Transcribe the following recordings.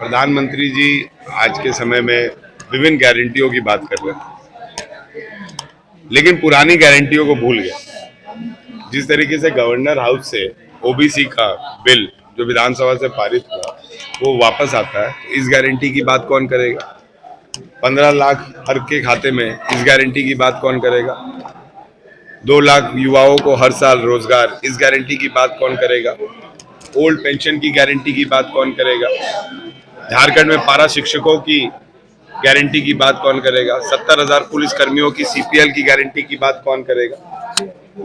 प्रधानमंत्री जी आज के समय में विभिन्न गारंटियों की बात कर रहे हैं, लेकिन पुरानी गारंटियों को भूल गए। जिस तरीके से गवर्नर हाउस से ओबीसी का बिल जो विधानसभा से पारित हुआ वो वापस आता है, इस गारंटी की बात कौन करेगा? 15 लाख हर के खाते में, इस गारंटी की बात कौन करेगा? 2 लाख युवाओं को हर साल रोजगार, इस गारंटी की बात कौन करेगा? ओल्ड पेंशन की गारंटी की बात कौन करेगा? झारखंड में पारा शिक्षकों की गारंटी की बात कौन करेगा? 70,000 पुलिस कर्मियों की सीपीएल की गारंटी की बात कौन करेगा?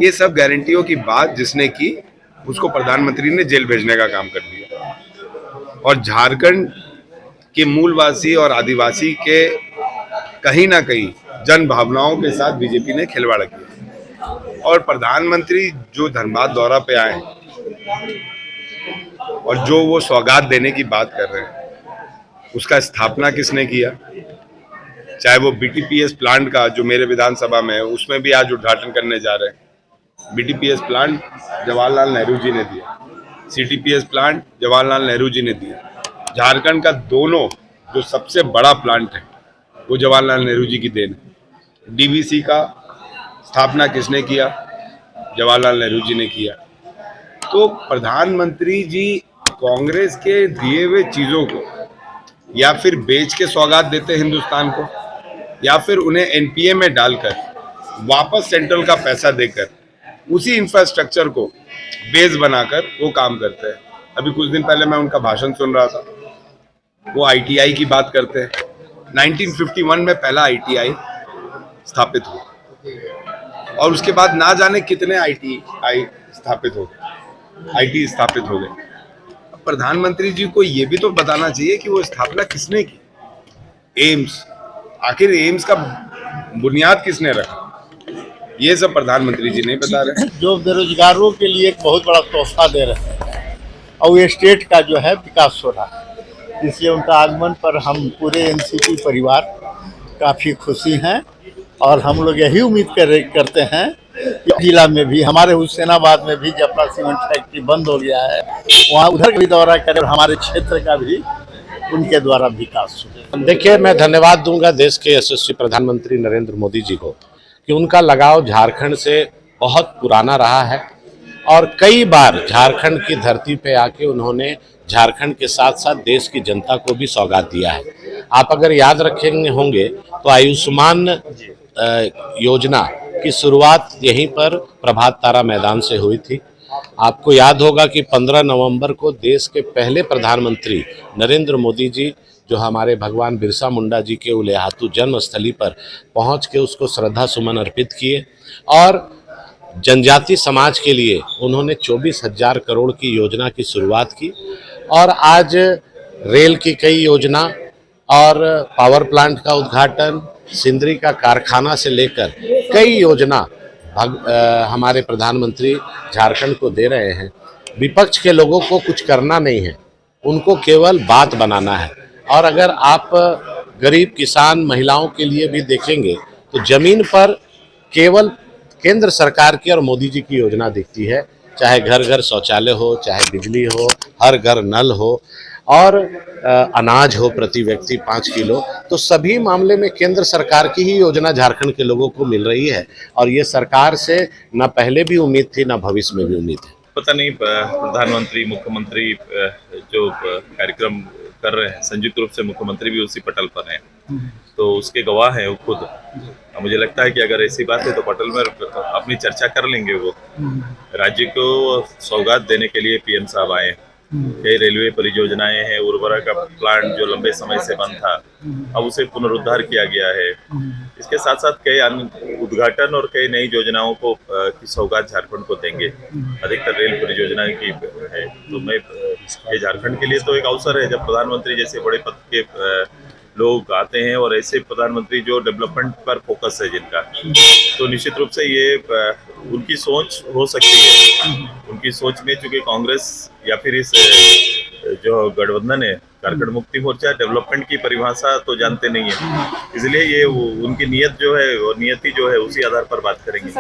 ये सब गारंटियों की बात जिसने की उसको प्रधानमंत्री ने जेल भेजने का काम कर दिया। और झारखंड के मूलवासी और आदिवासी के कहीं ना कहीं जन भावनाओं के साथ बीजेपी ने खिलवाड़ किया। और प्रधानमंत्री जो धनबाद दौरा पे आए और जो वो सौगात देने की बात कर रहे हैं, उसका स्थापना किसने किया? चाहे वो बीटीपीएस प्लांट का जो मेरे विधानसभा में है, उसमें भी आज उद्घाटन करने जा रहे हैं। बीटीपीएस प्लांट जवाहरलाल नेहरू जी ने दिया, सीटीपीएस प्लांट जवाहरलाल नेहरू जी ने दिया। झारखंड का दोनों जो सबसे बड़ा प्लांट है वो जवाहरलाल नेहरू जी की देन है। डीवीसी का स्थापना किसने किया? जवाहरलाल नेहरू जी ने किया। तो प्रधानमंत्री जी कांग्रेस के दिए हुए चीजों को या फिर बेच के सौगात देते हिंदुस्तान को, या फिर उन्हें एनपीए में डालकर वापस सेंट्रल का पैसा देकर उसी इंफ्रास्ट्रक्चर को बेस बनाकर वो काम करते हैं। अभी कुछ दिन पहले मैं उनका भाषण सुन रहा था, वो आईटीआई की बात करते हैं। 1951 में पहला आईटीआई स्थापित हुआ और उसके बाद ना जाने कितने आईटीआई स्थापित हो गए, आईटी स्थापित हो गए। प्रधानमंत्री जी को ये भी तो बताना चाहिए कि वो स्थापना किसने की। एम्स, आखिर एम्स का बुनियाद किसने रखा? ये सब प्रधानमंत्री जी नहीं बता रहे। जो बेरोजगारों के लिए एक बहुत बड़ा तोहफा दे रहे हैं और ये स्टेट का जो है विकास हो रहा है, इसलिए उनका आगमन पर हम पूरे एनसीपी परिवार काफ़ी खुशी हैं। और हम लोग यही उम्मीद करते हैं कि जिला में भी, हमारे हुसैनाबाद में भी जब अपना सीमेंट फैक्ट्री बंद हो गया है, वहाँ उधर भी दौरा करें और हमारे क्षेत्र का भी उनके द्वारा विकास हो। देखिए, मैं धन्यवाद दूंगा देश के यशस्वी प्रधानमंत्री नरेंद्र मोदी जी को कि उनका लगाव झारखंड से बहुत पुराना रहा है और कई बार झारखंड की धरती पे आके उन्होंने झारखंड के साथ साथ देश की जनता को भी सौगात दिया है। आप अगर याद रखेंगे होंगे तो आयुष्मान योजना की शुरुआत यहीं पर प्रभात तारा मैदान से हुई थी। आपको याद होगा कि 15 नवंबर को देश के पहले प्रधानमंत्री नरेंद्र मोदी जी जो हमारे भगवान बिरसा मुंडा जी के उलेहातू जन्मस्थली पर पहुंच के उसको श्रद्धा सुमन अर्पित किए और जनजाति समाज के लिए उन्होंने 24,000 करोड़ की योजना की शुरुआत की। और आज रेल की कई योजना और पावर प्लांट का उद्घाटन, सिंदरी का कारखाना से लेकर कई योजना हमारे प्रधानमंत्री झारखंड को दे रहे हैं। विपक्ष के लोगों को कुछ करना नहीं है, उनको केवल बात बनाना है। और अगर आप गरीब किसान महिलाओं के लिए भी देखेंगे तो जमीन पर केवल केंद्र सरकार की और मोदी जी की योजना दिखती है, चाहे घर घर शौचालय हो, चाहे बिजली हो, हर घर नल हो और अनाज हो प्रति व्यक्ति 5 किलो, तो सभी मामले में केंद्र सरकार की ही योजना झारखंड के लोगों को मिल रही है। और ये सरकार से न पहले भी उम्मीद थी, न भविष्य में भी उम्मीद है। पता नहीं प्रधानमंत्री मुख्यमंत्री जो कार्यक्रम कर रहे हैं, संयुक्त रूप से मुख्यमंत्री भी उसी पटल पर हैं, तो उसके गवाह हैं वो खुद। मुझे लगता है कि अगर ऐसी बात है तो पटल में अपनी चर्चा कर लेंगे। वो राज्य को सौगात देने के लिए पीएम साहब आए। कई रेलवे परियोजनाएं हैं, उर्वरक का प्लांट जो लंबे समय से बंद था अब उसे पुनरुद्धार किया गया है। इसके साथ साथ कई अन्य उद्घाटन और कई नई योजनाओं को की सौगात झारखंड को देंगे। अधिकतर रेल परियोजनाएं की है, तो मैं ये झारखंड के लिए तो एक अवसर है जब प्रधानमंत्री जैसे बड़े पद के लोग आते हैं और ऐसे प्रधानमंत्री जो डेवलपमेंट पर फोकस है जिनका, तो निश्चित रूप से ये उनकी सोच हो सकती है। उनकी सोच में चूंकि कांग्रेस या फिर इस जो गठबंधन है झारखंड मुक्ति मोर्चा डेवलपमेंट की परिभाषा तो जानते नहीं है, इसलिए ये उनकी नीयत जो है और नियति जो है उसी आधार पर बात करेंगे।